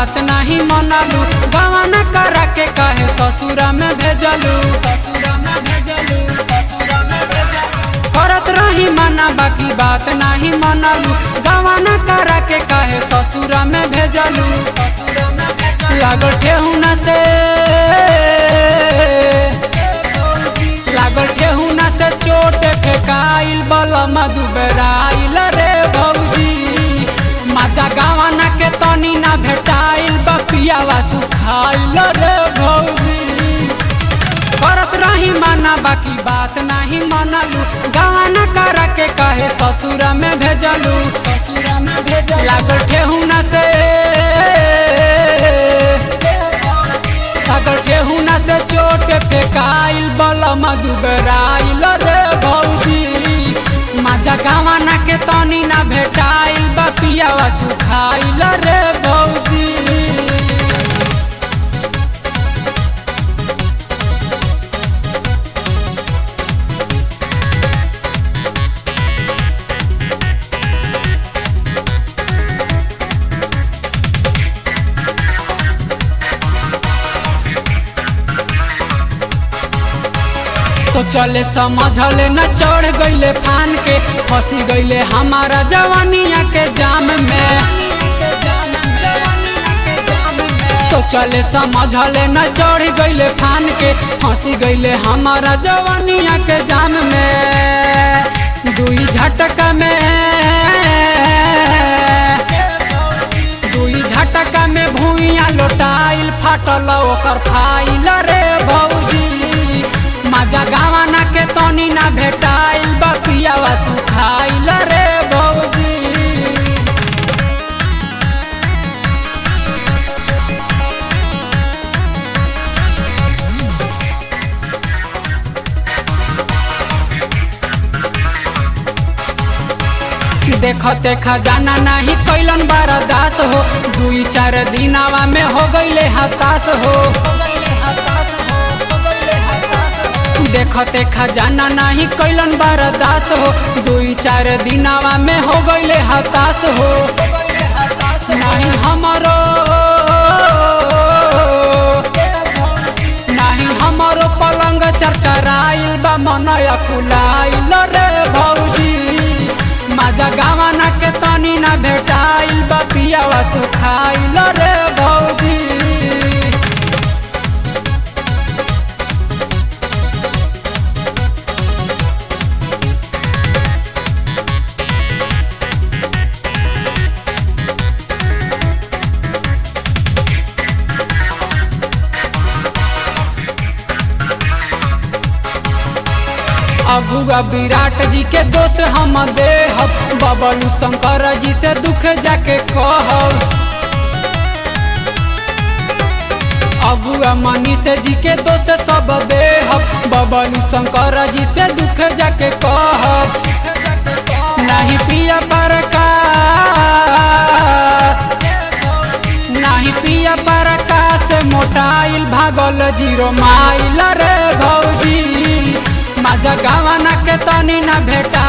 बात नहीं मनलू, गवाना करा के कहे ससुरा में भेजलू। करत रही मना बाकी बात नहीं मनलू, गवाना करा के कहे ससुरा में भेजलू। लागल ठेहुना से चोट फेकाइल बलम दुबराइल रे भौजी। माजा गवाना के तनी ना भेटाइल बपियावा सुखाइल रे भौजी। करत रही मना बाकी बात नहीं मनलू, गवाना करा के कहे ससुरा में भेजलू। लागल ठेहुना से चोट फेकाइल बलम दुबराइल रे भौजी। माजा गवाना के तनी ना भेटाइल बपियावा सुखाइल रे भौजी। सोचले समझले न चढ़ गईले फान के, फंसी गईले हमारा जवानिया के जाम में। सोचले समझले न चढ़ गईले फान के, फंसी गईले हमारा जवानिया के जाम में। दुई झटका में भूइया लोटाइल फाटल ओकर फाइल रे भौजी। माजा गवाना के तनी ना भेटाइल बपियावा सुखाइल रे भौजी। देखते खजाना नहीं कैलन बर्दास हो, दुई चार दिनावा में हो गईले हताश हो। देखते खजाना नहीं कैलन बर्दास हो, दुई चार दिनावा में हो गईले हताश हो। नहीं हमरो पलंग चरचराइल बा मनया कुलाइल रे भौजी। माजा गवाना के तनी ना भेटाइल बपियावा सुखाइल रे भौजी। अगुआ विराट जी के दोष हम देहब, बबलू शंकर जी से दुख जाके कहब। अगुआ मनीष जी के दोष सब देहब, बबलू शंकर जी से दुख जाके कहब। नहीं पिया प्रकाश मोटाइल भागल 0 माइल रे भौजी। माजा गवाना के तनी ना भेटा